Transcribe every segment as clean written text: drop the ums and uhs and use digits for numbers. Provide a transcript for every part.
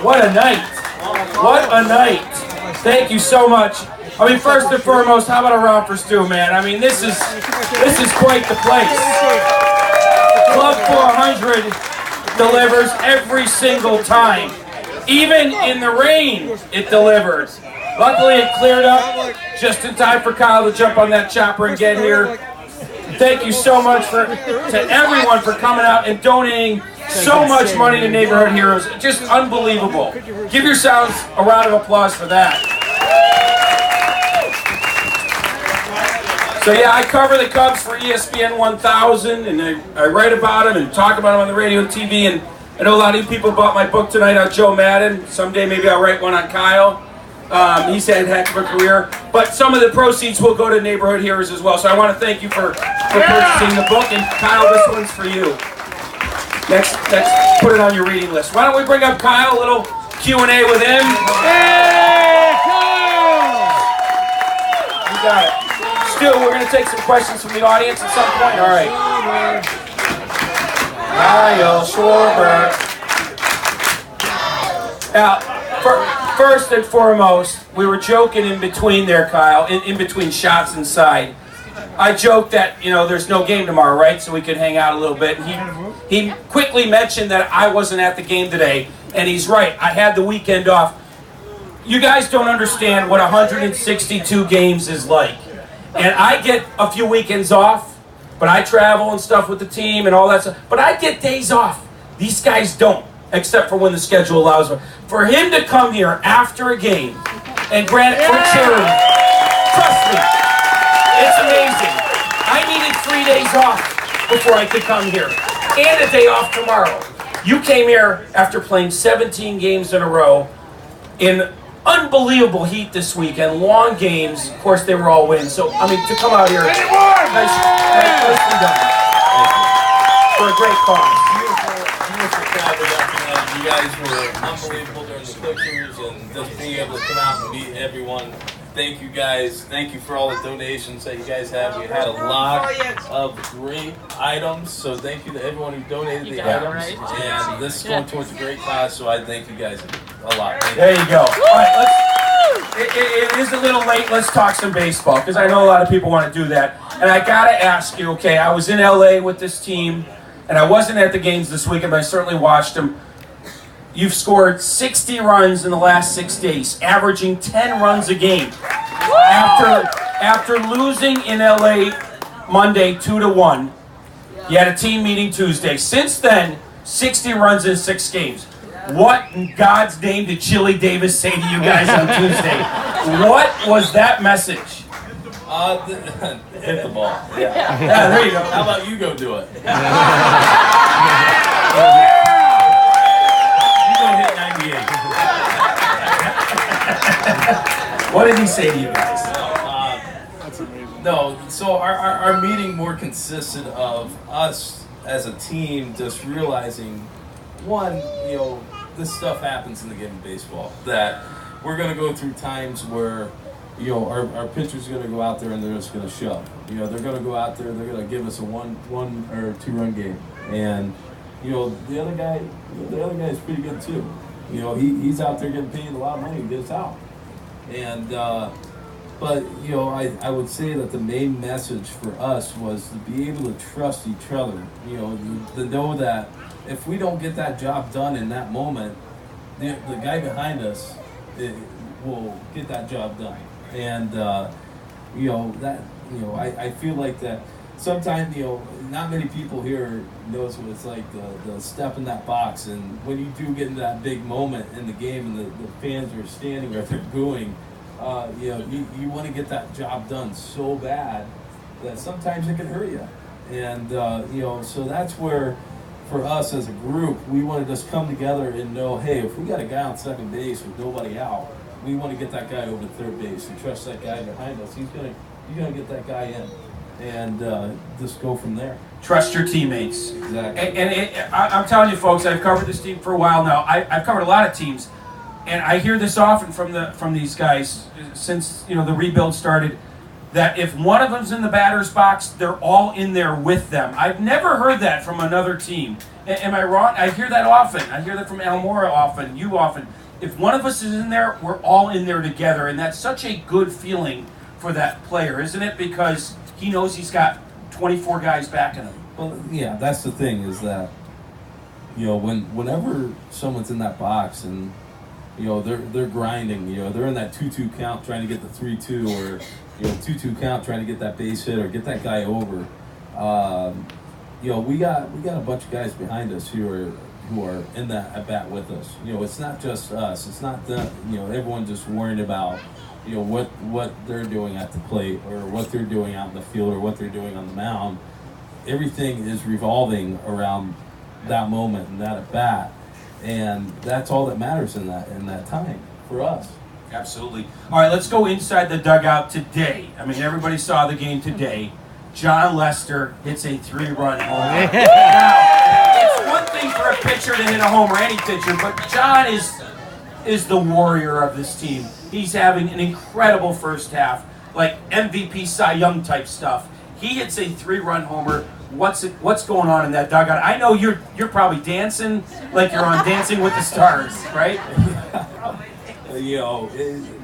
What a night. What a night. Thank you so much. I mean, first and foremost, how about a round for Stu, man? I mean, this is quite the place. Club 400 delivers every single time. Even in the rain, it delivered. Luckily, it cleared up just in time for Kyle to jump on that chopper and get here. Thank you so much to everyone for coming out and donating so much money to Neighborhood Heroes. Just unbelievable. Give yourselves a round of applause for that. So yeah, I cover the Cubs for ESPN 1000, and I write about them and talk about them on the radio and TV. And I know a lot of you people bought my book tonight on Joe Madden. Someday maybe I'll write one on Kyle. He's had a heck of a career, but some of the proceeds will go to Neighborhood Heroes as well. So I want to thank you for purchasing the book, and Kyle, this one's for you. Next, put it on your reading list. Why don't we bring up Kyle, a little Q&A with him? Hey, Kyle! You got it. Stu, we're going to take some questions from the audience at some point. All right. Kyle Schwarber. Now, first and foremost, we were joking in between there, Kyle, in between shots inside. I joked that, there's no game tomorrow, right? So we could hang out a little bit. And he quickly mentioned that I wasn't at the game today, and he's right. I had the weekend off. You guys don't understand what 162 games is like. And I get a few weekends off, but I travel and stuff with the team and all that stuff. But I get days off. These guys don't, except for when the schedule allows it. For him to come here after a game and grant it for charity, trust me, it's amazing. I needed 3 days off before I could come here, and a day off tomorrow. You came here after playing 17 games in a row in unbelievable heat this week and long games. Of course, they were all wins. So, I mean, to come out here, nicely done. For a great cause. Beautiful crowd production. You guys were unbelievable during the pictures and just being able to come out and meet everyone. Thank you guys. Thank you for all the donations that you guys have. We had a lot of great items, so thank you to everyone who donated the items. And this is going towards a great cause, so I thank you guys a lot. There you go. All right, it is a little late. Let's talk some baseball, because I know a lot of people want to do that. And I got to ask you, okay, I was in LA with this team, and I wasn't at the games this weekend, but I certainly watched them. You've scored 60 runs in the last 6 days, averaging 10 runs a game. After losing in LA Monday 2-1, you had a team meeting Tuesday. Since then, 60 runs in 6 games. What in God's name did Chili Davis say to you guys on Tuesday? What was that message? Hit the ball. Yeah, there you go. How about you go do it? Hit 98. What did he say to you guys? No, so our meeting more consisted of us as a team just realizing, one, this stuff happens in the game of baseball, that we're going to go through times where, our pitcher's going to go out there and they're just going to shove. They're going to go out there, they're going to give us a one or 2 run game. And the other guy is pretty good too. He's out there getting paid a lot of money to get us out. And but I would say that the main message for us was to be able to trust each other. To know that if we don't get that job done in that moment, the guy behind us will get that job done. And I feel like that. Sometimes, not many people here knows what it's like the step in that box. And when you do get into that big moment in the game and the fans are standing or they're booing, you want to get that job done so bad that sometimes it can hurt you. And, so that's where, for us as a group, we want to just come together and know, hey, if we got a guy on second base with nobody out, we want to get that guy over to third base and trust that guy behind us. He's gonna get that guy in. And just go from there. Trust your teammates. Exactly. And I'm telling you, folks, I've covered this team for a while now. I've covered a lot of teams, and I hear this often from these guys since the rebuild started. that if one of them's in the batter's box, they're all in there with them. I've never heard that from another team. Am I wrong? I hear that often. I hear that from Almora often, you often. If one of us is in there, we're all in there together, and that's such a good feeling for that player, isn't it? Because he knows he's got 24 guys backing him. Well, yeah, that's the thing is that, whenever someone's in that box and, they're grinding, they're in that 2-2 count trying to get the 3-2 or, 2-2 count trying to get that base hit or get that guy over. We got a bunch of guys behind us who are in that at bat with us. It's not just us. It's not everyone just worrying about what they're doing at the plate or what they're doing out in the field or what they're doing on the mound. Everything is revolving around that moment and that at bat, and that's all that matters in that time for us. Absolutely. All right, let's go inside the dugout today. I mean, everybody saw the game today. John Lester hits a 3-run homer. Now, it's one thing for a pitcher to hit a homer, any pitcher, but John is the warrior of this team. He's having an incredible first half, like MVP Cy Young type stuff. He hits a 3-run homer. What's going on in that dugout? I know you're probably dancing like you're on Dancing with the Stars, right?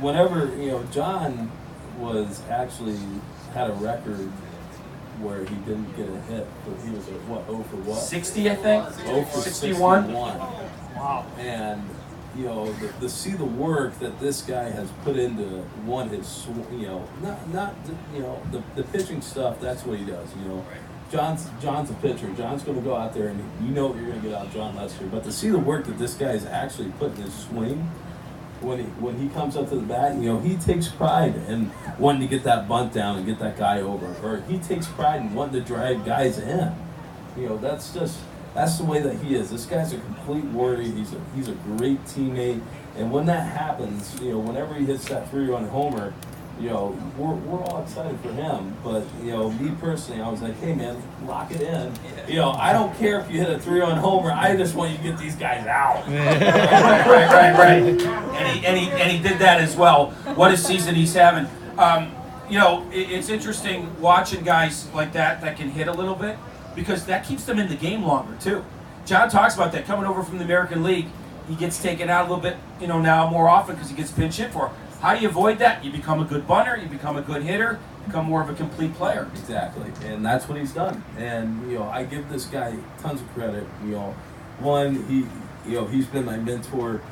Whenever John was actually had a record where he didn't get a hit, but he was at 0 for what? 60, I think. 0 for 61. Wow. And to see the work that this guy has put into his the pitching stuff. That's what he does. John's a pitcher. John's going to go out there and you're going to get out of John Lester. But to see the work that this guy is actually putting in his swing, when he comes up to the bat, he takes pride in wanting to get that bunt down and get that guy over, or he takes pride in wanting to drive guys in. That's the way that he is. This guy's a complete warrior. He's a great teammate, and when that happens, whenever he hits that 3-run homer, we're all excited for him. But me personally, I was like, hey man, lock it in. I don't care if you hit a 3-run homer. I just want you to get these guys out. right. And he did that as well. What a season he's having. It's interesting watching guys like that can hit a little bit, because that keeps them in the game longer too. John talks about that coming over from the American League. He gets taken out a little bit, now more often because he gets pinch hit for. How do you avoid that? You become a good bunter, you become a good hitter, become more of a complete player. Exactly, and that's what he's done. And I give this guy tons of credit. One, he's been my mentor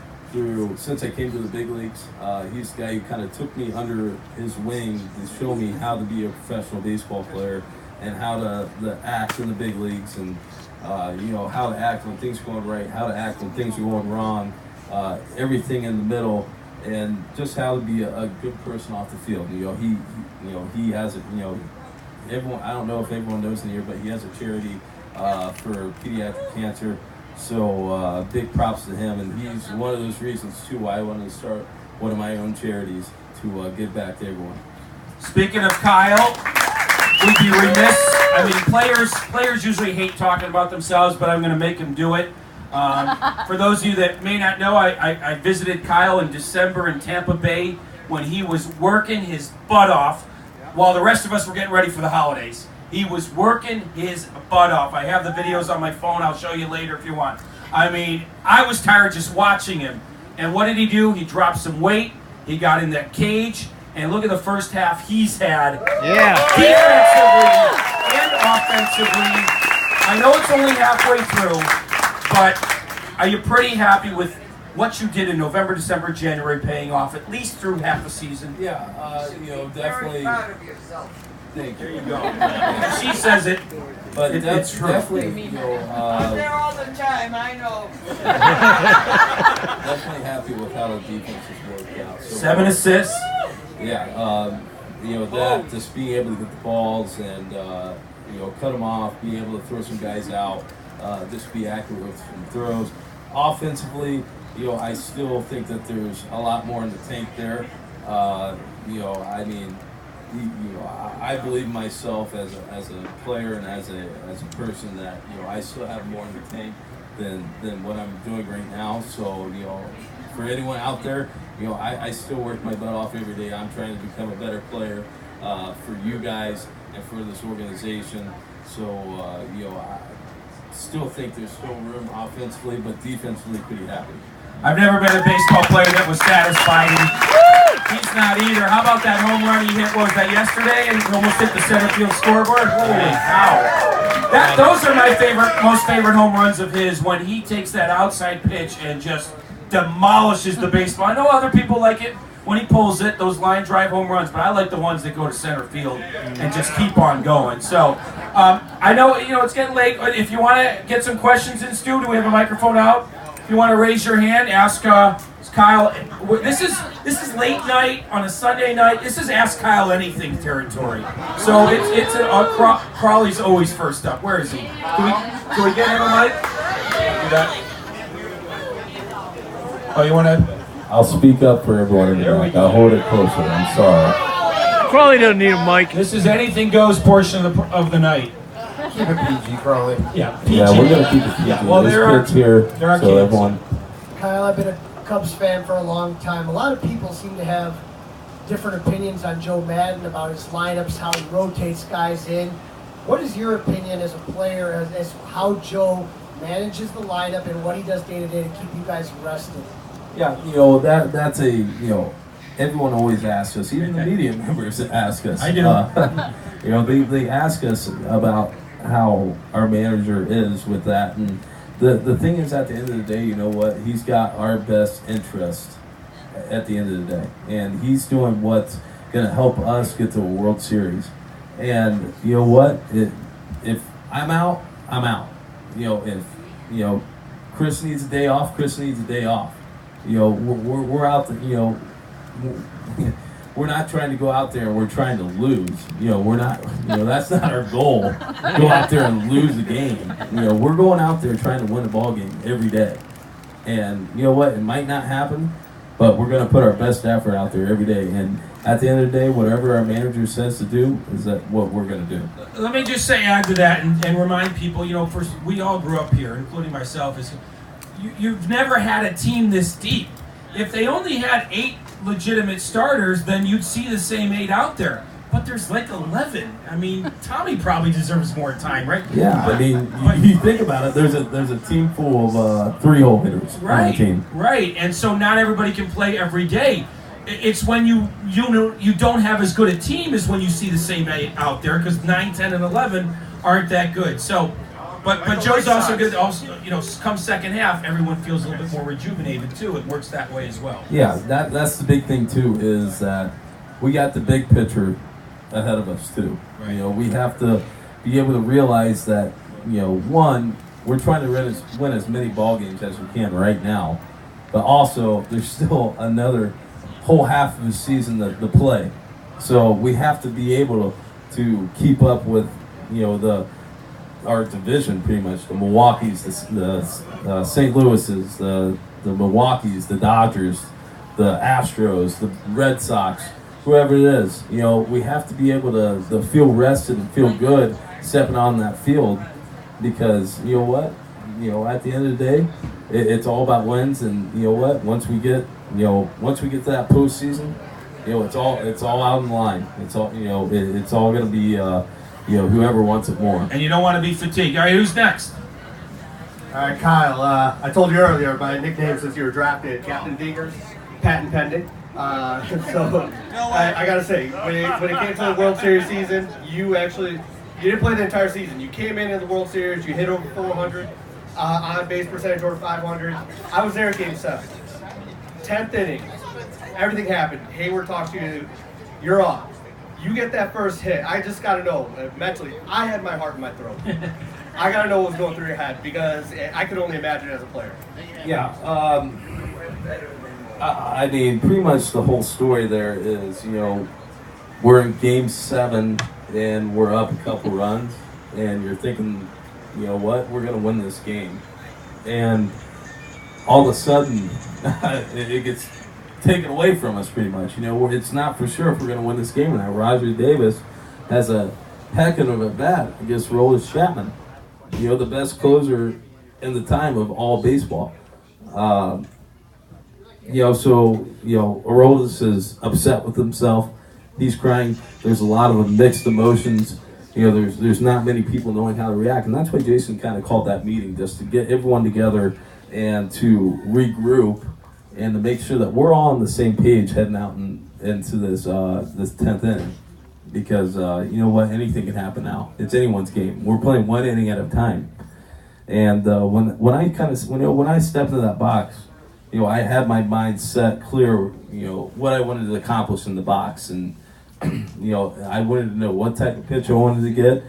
since I came to the big leagues. He's the guy who kind of took me under his wing to show me how to be a professional baseball player and how to act in the big leagues, and how to act when things are going right, how to act when things are going wrong, everything in the middle. And just how to be a good person off the field. He has everyone. I don't know if everyone knows in here, but he has a charity for pediatric cancer. So big props to him, and he's one of those reasons too why I wanted to start one of my own charities to give back to everyone. Speaking of Kyle, we'd be remiss. I mean, players usually hate talking about themselves, but I'm going to make them do it. For those of you that may not know, I visited Kyle in December in Tampa Bay when he was working his butt off while the rest of us were getting ready for the holidays. He was working his butt off. I have the videos on my phone. I'll show you later if you want. I mean, I was tired just watching him. And what did he do? He dropped some weight. He got in that cage. And look at the first half he's had. Yeah. Defensively and offensively. I know it's only halfway through. But are you pretty happy with what you did in November, December, January, paying off at least through half the season? Yeah, definitely. Very proud of yourself. Thank you. There you go. She says it, but it's true. Definitely, I'm there all the time, I know. definitely happy with how the defense has worked out. So 7 assists. Yeah, that just being able to get the balls and cut them off, being able to throw some guys out. Just be accurate with some throws. Offensively, I still think that there's a lot more in the tank there. I believe myself as a player and as a person that I still have more in the tank than what I'm doing right now. So for anyone out there, I still work my butt off every day. I'm trying to become a better player. for you guys and for this organization. So, I still think there's still room offensively, but defensively pretty happy. I've never been a baseball player that was satisfied. He's not either. How about that home run he hit? What was that, yesterday? And he almost hit the center field scoreboard? Holy cow. Those are my most favorite home runs of his, when he takes that outside pitch and just demolishes the baseball. I know other people like it when he pulls it, those line drive home runs, but I like the ones that go to center field and just keep on going. So, I know, it's getting late. If you want to get some questions in, Stu, do we have a microphone out? If you want to raise your hand, ask Kyle. This is late night on a Sunday night. This is Ask Kyle Anything territory. So Crawley's always first up. Where is he? Can we get him a mic? Do that. Oh, you want to? I'll speak up for everyone tonight. I'll hold it closer. I'm sorry. Crawley doesn't need a mic. This is anything goes portion of the night. Keep it PG, Crawley. Yeah, PG. Yeah, we're gonna keep it PG. Yeah, well, There's kids here, there are so kids. everyone. Kyle, I've been a Cubs fan for a long time. A lot of people seem to have different opinions on Joe Madden, about his lineups, how he rotates guys in. What is your opinion as a player, as how Joe manages the lineup and what he does day to day to keep you guys rested? Yeah, that's everyone always asks us, even the media members ask us. I do. They ask us about how our manager is with that, and the thing is, at the end of the day, you know what? He's got our best interest at the end of the day, and he's doing what's going to help us get to a World Series. And you know what? If I'm out, I'm out. If Chris needs a day off, Chris needs a day off. We're out there, we're not trying to go out there and we're trying to lose. We're not, that's not our goal. Go out there and lose a game. We're going out there trying to win a ball game every day. And you know what? It might not happen, but we're going to put our best effort out there every day. And at the end of the day, whatever our manager says to do is that what we're going to do. Let me just add to that and remind people, first, we all grew up here, including myself, is you've never had a team this deep. If they only had 8 legitimate starters, then you'd see the same 8 out there. But there's like 11. I mean, Tommy probably deserves more time, right? Yeah, you think about it. There's a team full of 3-hole hitters on the team. Right, and so not everybody can play every day. It's when you don't have as good a team as when you see the same 8 out there, because 9, 10, and 11 aren't that good. So. But Joe's also good. Also, come second half, everyone feels a little bit more rejuvenated too. It works that way as well. Yeah, that's the big thing too. Is that we got the big picture ahead of us too. Right. We have to be able to realize that one, we're trying to win as many ball games as we can right now, but also there's still another whole half of the season to play. So we have to be able to keep up with our division, pretty much. The Milwaukee's, the St. Louis's, the Milwaukee's, the Dodgers, the Astros, the Red Sox, whoever it is. We have to be able to feel rested and feel good stepping on that field, because you know what? At the end of the day, it's all about wins, and you know what? Once we get to that postseason, it's all out in line. It's all it's all going to be. Whoever wants it more. And you don't want to be fatigued. All right, who's next? All right, Kyle, I told you earlier, my nickname since you were drafted, Captain Diggers, patent pending. So I got to say, when it came to the World Series season, you didn't play the entire season. You came in the World Series, you hit over 400, on base percentage over 500. I was there at Game 7. 10th inning, everything happened. Hayward talks to you, you're off. You get that first hit, I just got to know, mentally, I had my heart in my throat. I got to know what was going through your head, because I could only imagine as a player. Yeah, pretty much the whole story there is, we're in Game 7, and we're up a couple runs, and you're thinking, you know what, we're going to win this game. And all of a sudden, it gets taken away from us pretty much. It's not for sure if we're going to win this game or not. Roger Davis has a heck of a bat against Aroldis Chapman. The best closer in the time of all baseball. Aroldis is upset with himself. he's crying. There's a lot of mixed emotions. You know, there's not many people knowing how to react, and that's why Jason kind of called that meeting, just to get everyone together and to regroup and to make sure that we're all on the same page heading out into this 10th inning. Because you know what, anything can happen now. It's anyone's game. We're playing one inning at a time. And when I stepped into that box, you know, I had my mind set clear, you know, what I wanted to accomplish in the box, and you know, I wanted to know what type of pitch I wanted to get,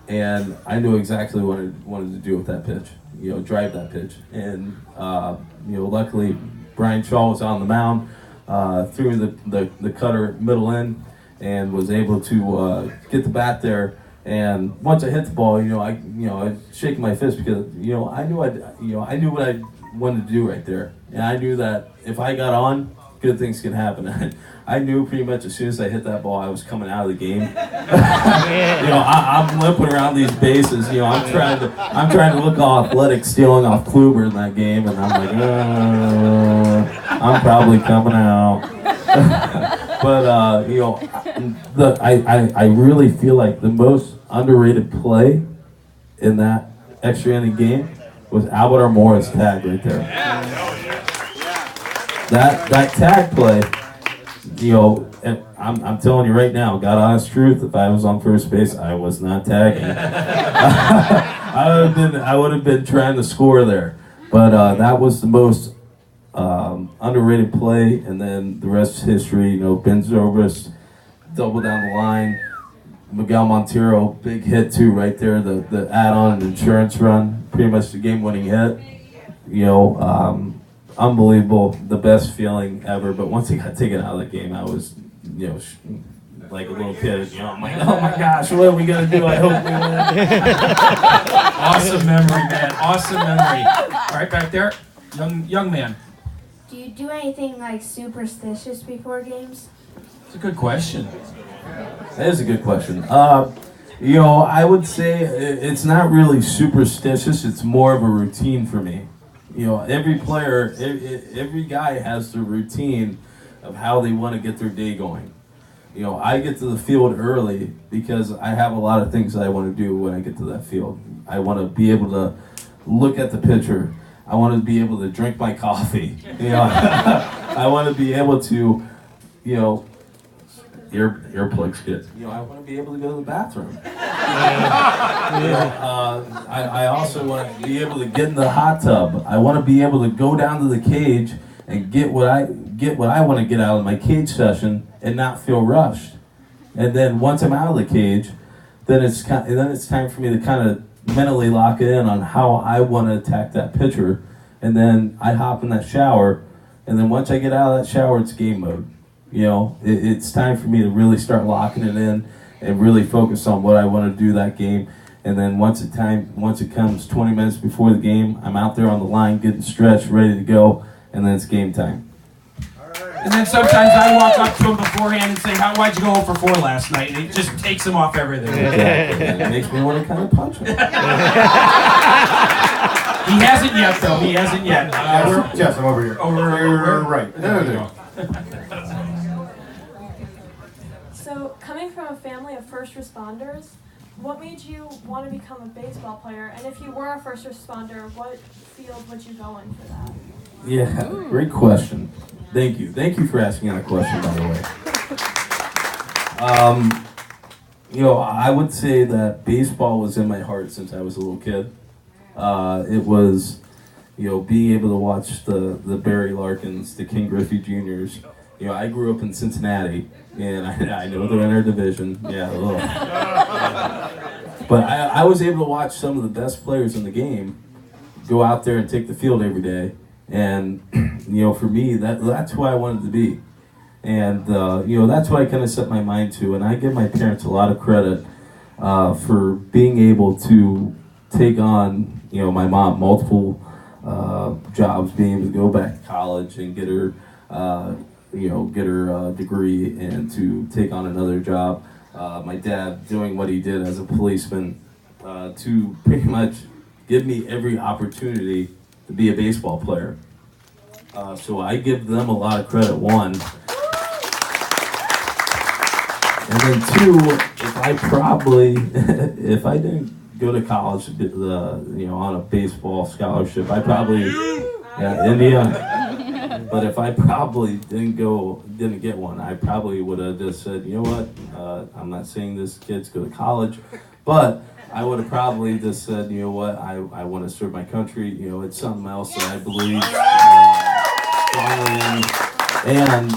and I knew exactly what I wanted to do with that pitch. You know, drive that pitch, and you know, luckily Brian Shaw was on the mound, threw the cutter middle in, and was able to get the bat there. And once I hit the ball, I shaking my fist because I knew what I wanted to do right there, and I knew that if I got on, good things can happen. I knew pretty much as soon as I hit that ball, I was coming out of the game. I'm limping around these bases. I'm trying to look all athletic, stealing off Kluber in that game, and I'm like, I'm probably coming out. But I really feel like the most underrated play in that extra inning game was Albert Armora's tag right there. That tag play, and I'm telling you right now, God honest truth, if I was on first base, I was not tagging. I would have been trying to score there, but that was the most underrated play, and then the rest is history. Ben Zobrist, double down the line. Miguel Montero, big hit too right there, the add-on insurance run, pretty much the game-winning hit. Unbelievable, the best feeling ever. But once he got taken out of the game, I was, like a little kid. I'm like, oh my gosh, what are we gonna do? I hope we win. Awesome memory, man. Awesome memory. All right, back there, young man. Do you do anything like superstitious before games? It's a good question. That is a good question. I would say it's not really superstitious. It's more of a routine for me. Every player, every guy has their routine of how they want to get their day going. I get to the field early because I have a lot of things that I want to do when I get to that field. I want to be able to look at the pitcher. I want to be able to drink my coffee. I want to be able to, earplugs good. I want to be able to go to the bathroom. I also want to be able to get in the hot tub. I want to be able to go down to the cage and get what I want to get out of my cage session and not feel rushed. And then once I'm out of the cage, then it's time for me to kind of mentally lock it in on how I want to attack that pitcher. And then I hop in that shower, and then once I get out of that shower, it's game mode. It's time for me to really start locking it in and really focus on what I want to do that game. And then once it comes 20 minutes before the game, I'm out there on the line getting stretched, ready to go, and then it's game time. And then sometimes I walk up to him beforehand and say, why'd you go 0 for 4 last night? And he just takes him off everything. Exactly. It makes me want to kind of punch him. He hasn't yet, though. He hasn't yet. Yes, I'm over here. Over right. There we go. So, coming from a family of first responders, what made you want to become a baseball player? And if you were a first responder, what field would you go in for that? Yeah, great question. Thank you. Thank you for asking that question, by the way. I would say that baseball was in my heart since I was a little kid. It was, being able to watch the Barry Larkins, the King Griffey Juniors. I grew up in Cincinnati, and I know they're in our division. Yeah, a little. But I was able to watch some of the best players in the game go out there and take the field every day. And, for me, that's who I wanted to be. And, that's what I kind of set my mind to. And I give my parents a lot of credit for being able to take on, my mom, multiple jobs, being able to go back to college and get her degree and to take on another job. My dad doing what he did as a policeman to pretty much give me every opportunity to be a baseball player. So I give them a lot of credit, one. And then two, if I didn't go to college, on a baseball scholarship, I probably, India. But if I probably didn't get one, I probably would have just said, you know what, I'm not saying this kid's go to college, but I would have probably just said, you know what, I want to serve my country. You know, it's something else that I believe strongly in, and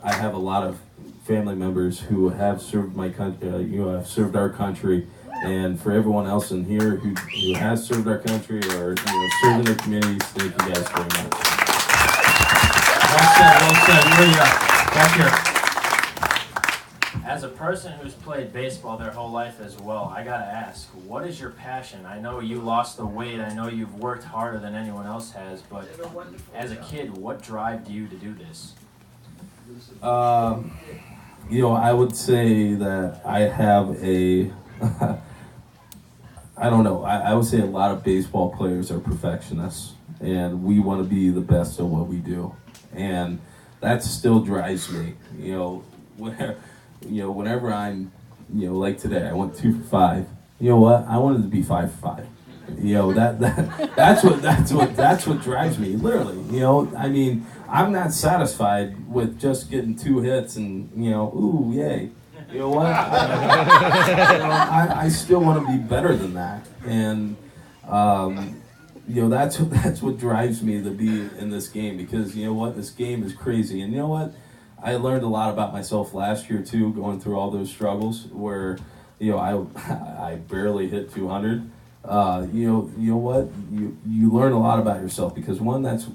I have a lot of family members who have served my country, have served our country, and for everyone else in here who has served our country or serving their communities, thank you guys very much. Well said. Where you at? Back here. As a person who's played baseball their whole life as well, I gotta ask, what is your passion? I know you lost the weight, I know you've worked harder than anyone else has, but as a kid, what drove you to do this? I would say that I have I don't know, I would say a lot of baseball players are perfectionists, and we want to be the best at what we do. And that still drives me, whenever I'm, like today, I went 2 for 5. You know what? I wanted to be 5 for 5. That's what drives me, literally. I mean, I'm not satisfied with just getting 2 hits and, ooh, yay. You know what? I still want to be better than that. And, that's what drives me to be in this game, because, you know what? This game is crazy. And you know what? I learned a lot about myself last year, too, going through all those struggles where, I barely hit 200. You know what? You learn a lot about yourself, because one, that's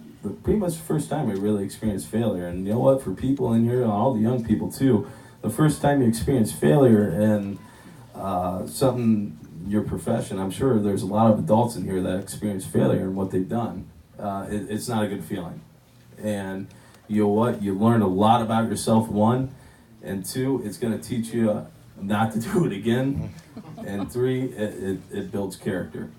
pretty much the first time I really experienced failure. And you know what? For people in here, and all the young people too, the first time you experience failure in something, your profession, I'm sure there's a lot of adults in here that experience failure in what they've done. It's not a good feeling. And you know what? You learn a lot about yourself, one, and two, it's going to teach you not to do it again, and three, it builds character.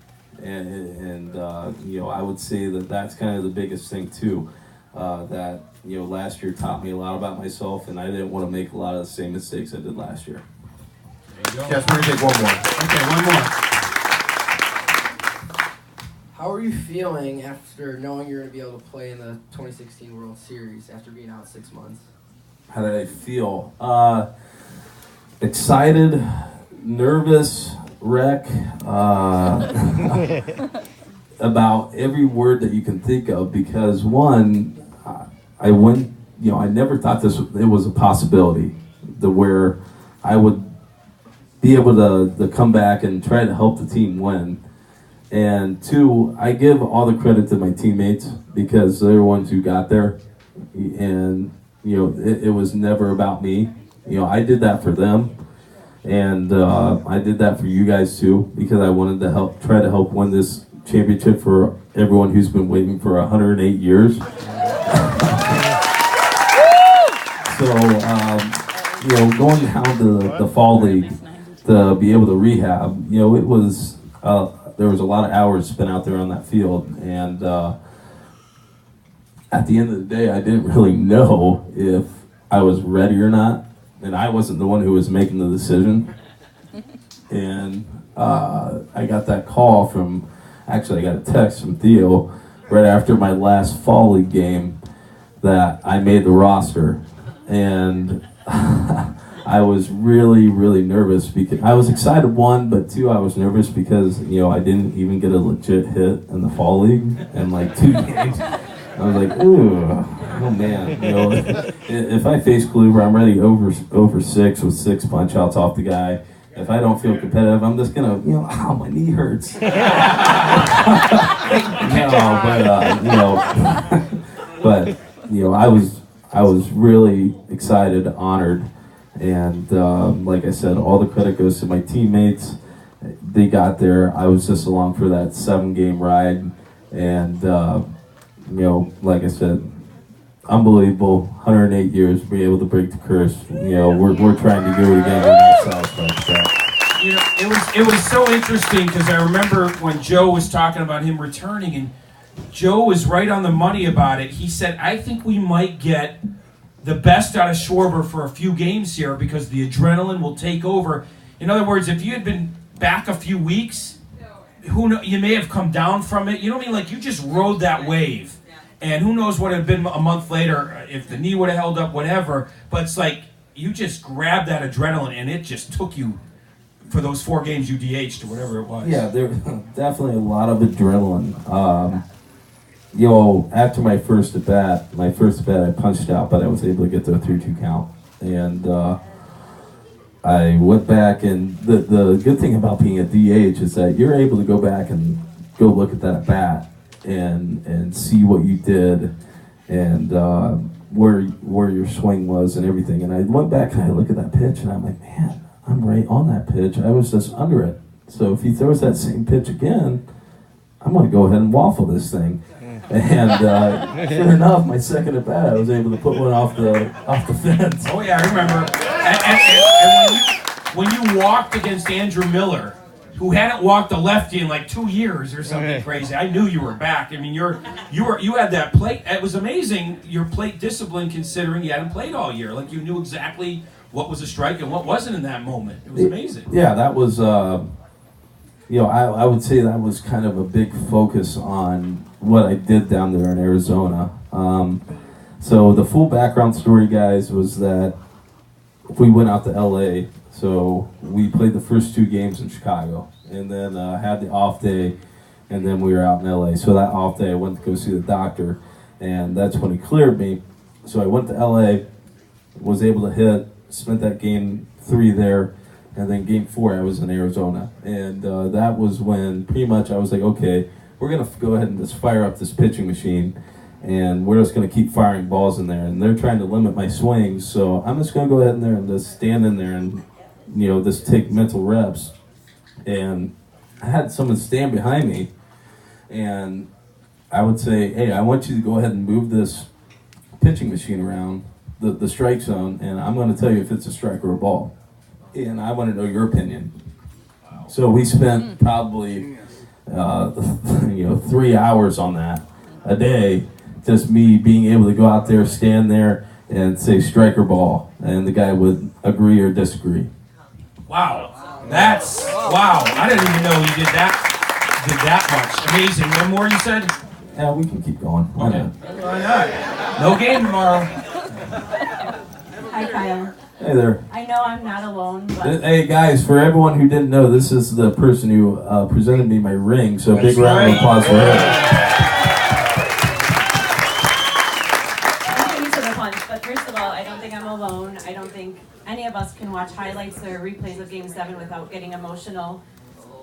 And I would say that that's kind of the biggest thing too, that last year taught me a lot about myself, and I didn't want to make a lot of the same mistakes I did last year. Yes, we're gonna take one more. Okay, one more. How are you feeling after knowing you're going to be able to play in the 2016 World Series after being out 6 months? How did I feel? Excited, nervous, wreck, about every word that you can think of, because one, I never thought it was a possibility, where I would be able to come back and try to help the team win. And two, I give all the credit to my teammates, because they're the ones who got there. And, it was never about me. I did that for them. And I did that for you guys too, because I wanted to try to help win this championship for everyone who's been waiting for 108 years. So, going down to the fall league to be able to rehab, it was, there was a lot of hours spent out there on that field, and at the end of the day, I didn't really know if I was ready or not, and I wasn't the one who was making the decision. And I got that call I got a text from Theo right after my last fall league game that I made the roster, and I was really, really nervous, because I was excited, one, but two, I was nervous because, I didn't even get a legit hit in the fall league in like 2 games. I was like, ooh, oh man, if I face Kluber, I'm ready over 6 with 6 punch outs off the guy. If I don't feel competitive, I'm just gonna, ow, my knee hurts. But I was really excited, honored, and like I said, all the credit goes to my teammates. They got there. I was just along for that 7-game ride, and like I said, unbelievable. 108 years, be able to break the curse. We're trying to do it again ourselves. It was so interesting, because I remember when Joe was talking about him returning, and Joe was right on the money about it. He said, I think we might get the best out of Schwarber for a few games here because the adrenaline will take over. In other words, if you had been back a few weeks, you may have come down from it. You know what I mean? Like, you just rode that wave. And who knows what it had been a month later, if the knee would have held up, whatever. But it's like, you just grabbed that adrenaline, and it just took you for those 4 games you DH'd or whatever it was. Yeah, there definitely a lot of adrenaline. After my first at bat, I punched out, but I was able to get to a 3-2 count. And I went back, and the good thing about being a DH is that you're able to go back and go look at that at bat and see what you did and where your swing was and everything. And I went back and I looked at that pitch, and I'm like, man, I'm right on that pitch. I was just under it. So if he throws that same pitch again, I'm going to go ahead and waffle this thing. And sure enough, my second at bat, I was able to put one off the fence. Oh yeah, I remember. And when you walked against Andrew Miller, who hadn't walked a lefty in like 2 years or something crazy, I knew you were back. I mean, you had that plate. It was amazing, your plate discipline, considering you hadn't played all year. Like, you knew exactly what was a strike and what wasn't in that moment. It was amazing. Yeah, that was. I would say that was kind of a big focus on what I did down there in Arizona. So the full background story, guys, was that we went out to LA. So we played the first 2 games in Chicago, and then had the off day, and then we were out in LA. So that off day, I went to go see the doctor, and that's when he cleared me. So I went to LA, was able to hit, spent that game 3 there. And then game 4, I was in Arizona. And that was when pretty much I was like, okay, we're going to go ahead and just fire up this pitching machine. And we're just going to keep firing balls in there. And they're trying to limit my swings. So I'm just going to go ahead in there and just stand in there and, just take mental reps. And I had someone stand behind me. And I would say, hey, I want you to go ahead and move this pitching machine around the strike zone. And I'm going to tell you if it's a strike or a ball. And I want to know your opinion. So we spent probably 3 hours on that a day, just me being able to go out there, stand there, and say strike or ball, and the guy would agree or disagree. Wow, wow! I didn't even know you did that much. Amazing. One more, you said? Yeah, we can keep going. Why not? Why not? No game tomorrow. Hi, Kyle. Hey there. I know I'm not alone, but... Hey guys, for everyone who didn't know, this is the person who presented me my ring, so big round of applause for her. I'm getting to the punch, but first of all, I don't think I'm alone. I don't think any of us can watch highlights or replays of Game 7 without getting emotional.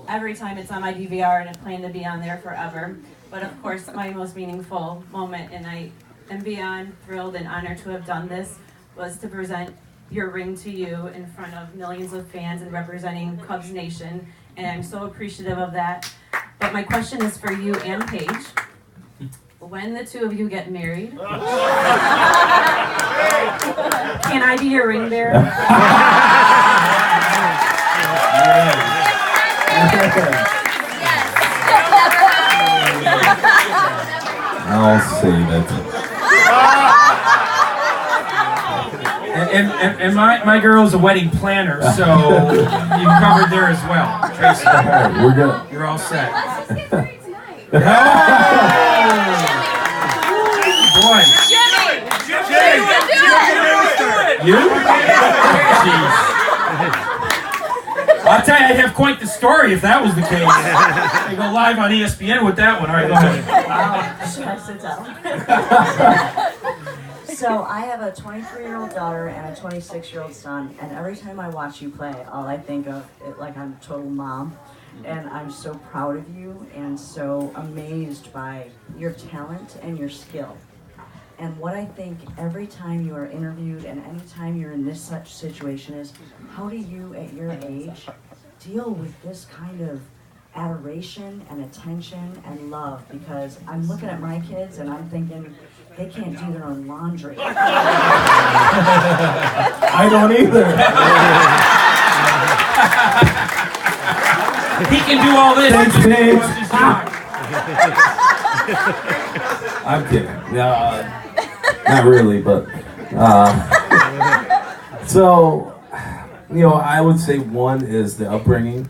Every time it's on my DVR, and I plan to be on there forever. But of course, my most meaningful moment, and I am beyond thrilled and honored to have done this, was to present your ring to you in front of millions of fans and representing Cubs Nation, and I'm so appreciative of that. But my question is for you and Paige. When the 2 of you get married, can I be your ring bearer? I'll save it. And my girl's a wedding planner, so you covered there as well. Tracy, We're good. You're all set. Oh, boy. You? Jeez. I'll tell you, I'd have quite the story if that was the case. I go live on ESPN with that one. All right, go ahead. Wow. Should I sit down? So I have a 23-year-old daughter and a 26-year-old son, and every time I watch you play, all I think of it like I'm a total mom, and I'm so proud of you and so amazed by your talent and your skill. And what I think every time you are interviewed and any time you're in this such situation is, how do you at your age deal with this kind of adoration and attention and love? Because I'm looking at my kids and I'm thinking, they can't do their own laundry. I don't either. He can do all this. Thanks, Paige. I'm kidding. Not really, but So, I would say one is the upbringing,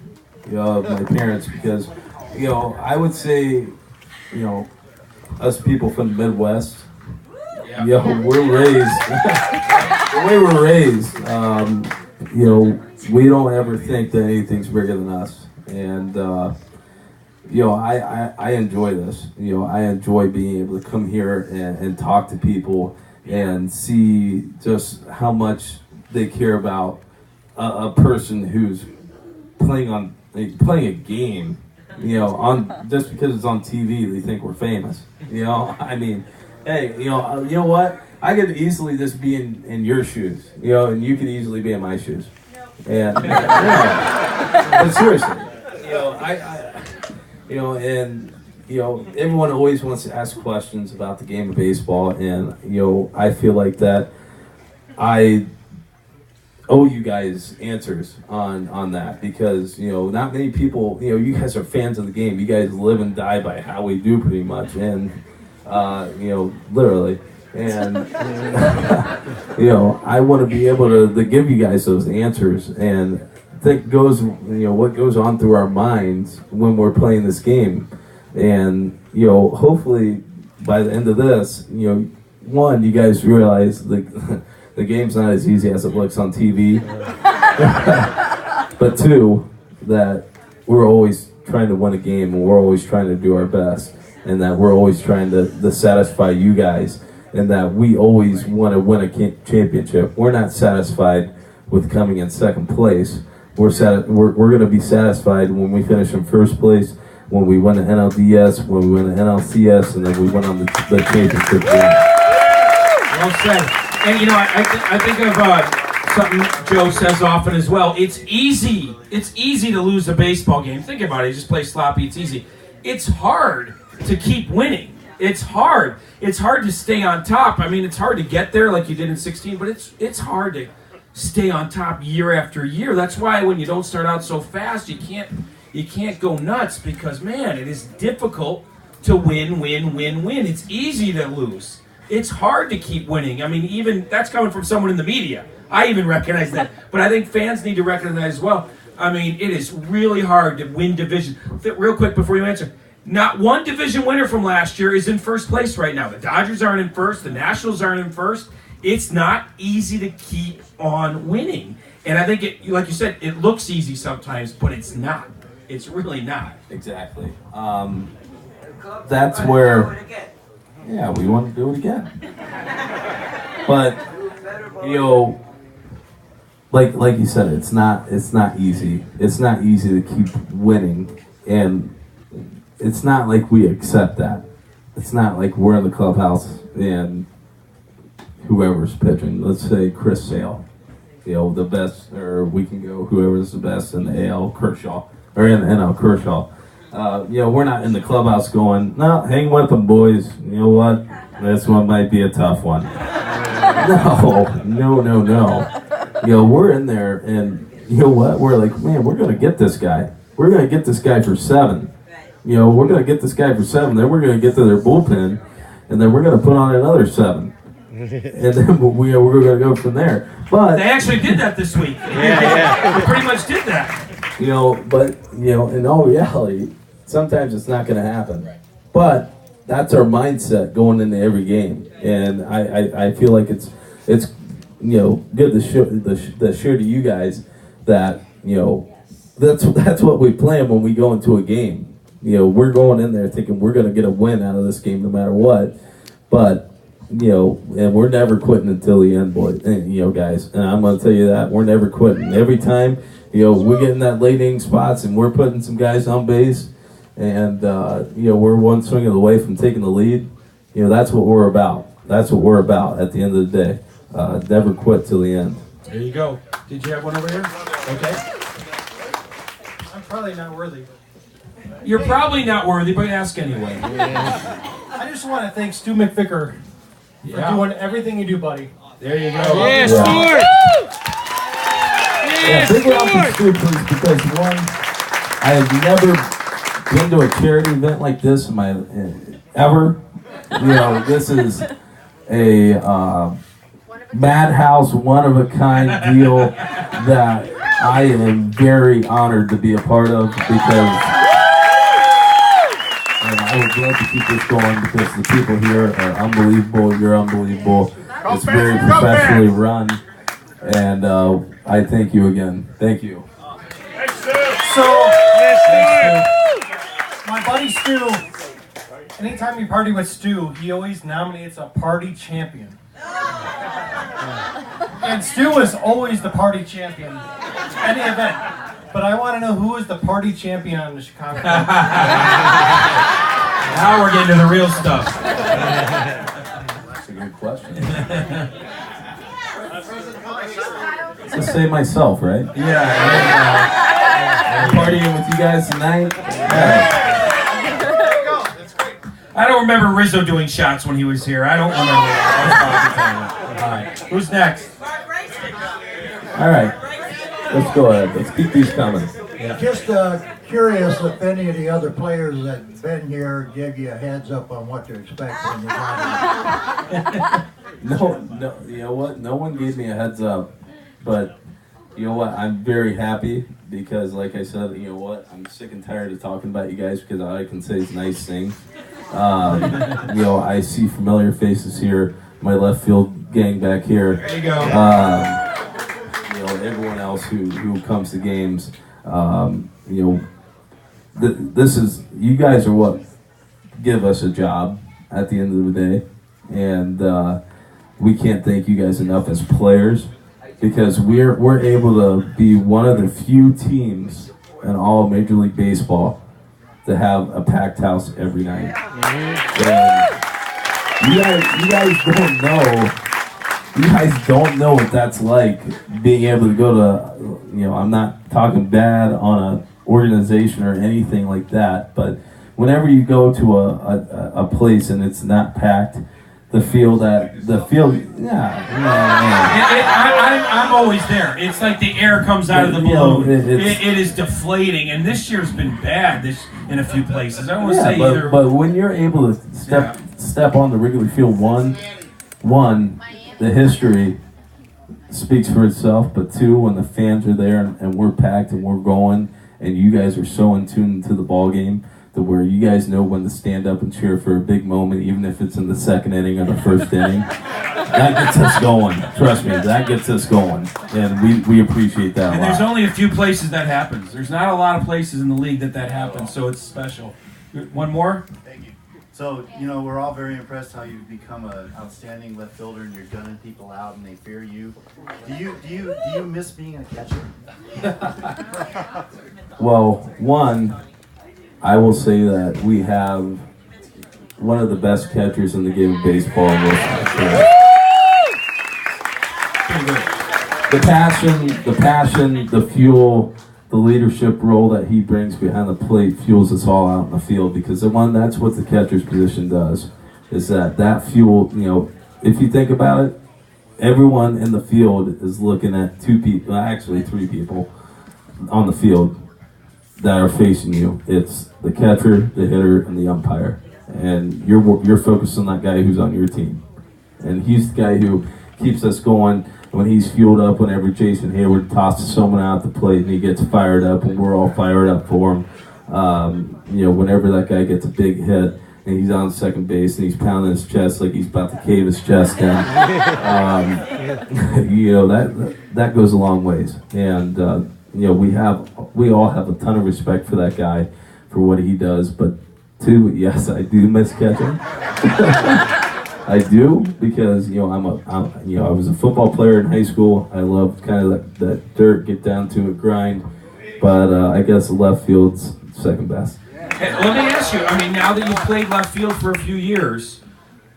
of my parents, because, I would say, us people from the Midwest, we're raised, the way we're raised, we don't ever think that anything's bigger than us. And, I enjoy this. I enjoy being able to come here and talk to people and see just how much they care about a person who's playing a game. On just because it's on TV, they think we're famous. I mean, hey, you know what? I could easily just be in your shoes, and you could easily be in my shoes. And but seriously, everyone always wants to ask questions about the game of baseball, and I feel like that I owe you guys answers on that, because not many people, you guys are fans of the game. You guys live and die by how we do, pretty much, and literally. And I want to be able to give you guys those answers, and think what goes on through our minds when we're playing this game. And hopefully by the end of this, one, you guys realize the game's not as easy as it looks on TV. But two, that we're always trying to win a game, and we're always trying to do our best, and that we're always trying to satisfy you guys, and that we always want to win a championship. We're not satisfied with coming in second place. We're going to be satisfied when we finish in first place, when we win the NLDS, when we win the NLCS, and then we win on the championship game. Well said. And I think of something Joe says often as well. It's easy to lose a baseball game. Think about it. You just play sloppy. It's easy. It's hard to keep winning. It's hard. It's hard to stay on top. I mean, it's hard to get there like you did in 16, but it's hard to stay on top year after year. That's why when you don't start out so fast, you can't go nuts, because man, it is difficult to win. It's easy to lose. It's hard to keep winning. I mean, even that's coming from someone in the media. I even recognize that. But I think fans need to recognize as well. I mean, it is really hard to win division. Real quick before you answer. Not one division winner from last year is in first place right now. The Dodgers aren't in first. The Nationals aren't in first. It's not easy to keep on winning. And I think, like you said, it looks easy sometimes, but it's not. It's really not. Exactly. That's where, yeah, we want to do it again. But, like you said, it's not easy. It's not easy to keep winning, and it's not like we accept that. It's not like we're in the clubhouse and whoever's pitching, let's say Chris Sale, the best, or we can go whoever's the best in the AL, Kershaw, or in the NL, Kershaw. We're not in the clubhouse going, no, hang with them, boys. You know what? This one might be a tough one. No. We're in there, and you know what? We're like, man, we're going to get this guy. We're going to get this guy for 7. We're going to get this guy for 7. Then we're going to get to their bullpen, and then we're going to put on another 7. And then we're going to go from there. But they actually did that this week. Yeah. They pretty much did that. But in all reality, sometimes it's not going to happen. Right. But that's our mindset going into every game, and I feel like it's good to share to you guys that that's what we plan when we go into a game. We're going in there thinking we're going to get a win out of this game no matter what, but and we're never quitting until the end, boys. And, guys, and I'm going to tell you that we're never quitting. Every time we're getting that late inning spots, and we're putting some guys on base, and we're one swing away from taking the lead. That's what we're about. That's what we're about at the end of the day. Never quit till the end. There you go. Did you have one over here? Okay. I'm probably not worthy. You're probably not worthy, but ask anyway. I just want to thank Stu McVicker for doing everything you do, buddy. There you go. Yes, Stuart! Yeah, big round for Stu, please, because one, I have never been to a charity event like this in my ever. This is a madhouse, one-of-a-kind deal that I am very honored to be a part of, because and I would love to keep this going because the people here are unbelievable. You're unbelievable. It's very professionally run, and I thank you again. Thank you. So, my buddy Stu, anytime you party with Stu, he always nominates a party champion. And Stu is always the party champion, any event. But I want to know who is the party champion on the Chicago Cubs. Now we're getting to the real stuff. That's a good question. Just say myself, right? Yeah. I'm partying with you guys tonight. I don't remember Rizzo doing shots when he was here. I don't remember that. All right. Who's next? All right. Let's go ahead. Let's keep these coming. Yeah. Just curious if any of the other players that been here give you a heads up on what to expect when you got No, you know what? No one gave me a heads up, but you know what? I'm very happy because, like I said, you know what? I'm sick and tired of talking about you guys because all I can say is nice things. You know, I see familiar faces here. My left field gang back here. There you go. You know, everyone else who comes to games. You know, this is, you guys are what give us a job at the end of the day, and we can't thank you guys enough as players, because we're able to be one of the few teams in all of Major League Baseball to have a packed house every night. And you guys don't know. You guys don't know what that's like, being able to go to, you know, I'm not talking bad on an organization or anything like that, but whenever you go to a place and it's not packed, I'm always there. It's like the air comes out of the balloon. It is deflating, and this year's been bad in a few places. I don't want to say either. But when you're able to step on the Wrigley Field, one, the history speaks for itself, but two, when the fans are there and we're packed and we're going, and you guys are so in tune to the ball game, to where you guys know when to stand up and cheer for a big moment, even if it's in the second inning or the first inning. That gets us going. Trust me, that gets us going, and we appreciate that a lot. And there's only a few places that happens. There's not a lot of places in the league that happens, so it's special. One more? Thank you. So, you know, we're all very impressed how you've become an outstanding left fielder and you're gunning people out and they fear you. Do you miss being a catcher? Well, one, I will say that we have one of the best catchers in the game of baseball in the passion, the fuel, the leadership role that he brings behind the plate fuels us all out in the field, because that's what the catcher's position does, is that fuel, you know, if you think about it, everyone in the field is looking at two people, actually three people on the field that are facing you. It's the catcher, the hitter, and the umpire. And you're focused on that guy who's on your team. And he's the guy who keeps us going when he's fueled up, whenever Jason Hayward tosses someone out the plate and he gets fired up and we're all fired up for him. You know, whenever that guy gets a big hit and he's on second base and he's pounding his chest like he's about to cave his chest down. You know, that goes a long ways. And you know, we all have a ton of respect for that guy, for what he does. But two, yes, I do miss catching. I do, because, you know, I was a football player in high school. I loved kind of that dirt, get down to it, grind. But I guess left field's second best. Hey, let me ask you. I mean, now that you've played left field for a few years,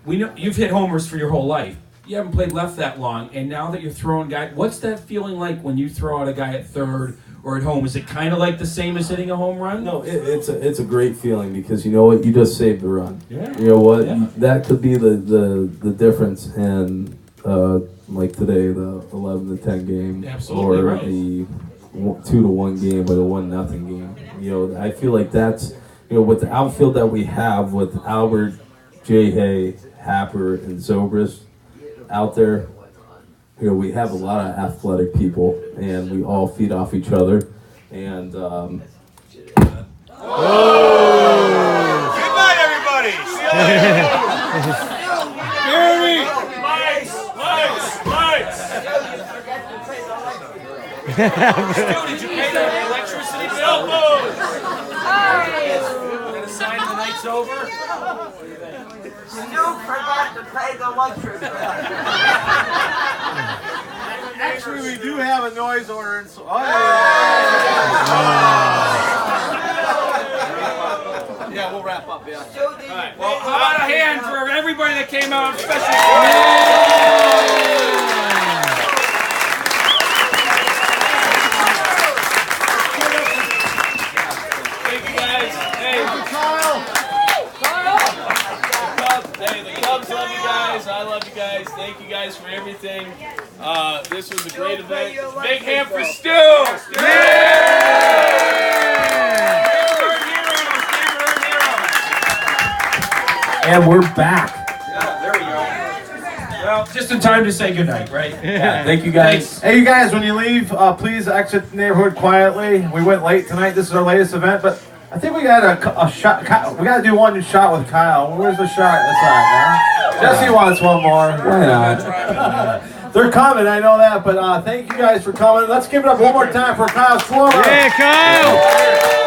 we know you've hit homers for your whole life. You haven't played left that long, and now that you're throwing guys, what's that feeling like when you throw out a guy at third or at home? Is it kind of like the same as hitting a home run? No, it's a great feeling, because you know what, you just saved the run. Yeah. You know what, that could be the difference in like today, the 11-10 game, Absolutely or right. the 2-1 game, or the 1-0 game. You know, I feel like that's, you know, with the outfield that we have with Albert, J. Hay, Happer, and Zobrist out there, here we have a lot of athletic people, and we all feed off each other. And Good night, everybody. See you later. Gary. Lights. Stu, did you pay the electricity bill? Gonna sign the night's over? You forgot to pay the electricity bill. Actually, we do have a noise ordinance. Yeah, we'll wrap up, yeah. All right. Well, how about a hand for everybody that came out, especially. Thank you guys. Hey, Kyle. Hey, the Cubs love you guys. I love you guys. Thank you guys for everything. This was a great event. Big hand for Stu. And we're back. Yeah, there we go. Well, just in time to say goodnight, right? Yeah, thank you guys. Hey, you guys, when you leave, please exit the neighborhood quietly. We went late tonight. This is our latest event, but I think we got a shot. We got to do one shot with Kyle. Where's the shot this time, huh? Jesse wants one more. Why not? They're coming, I know that, but thank you guys for coming. Let's give it up one more time for Kyle Schwarber. Yeah, Kyle!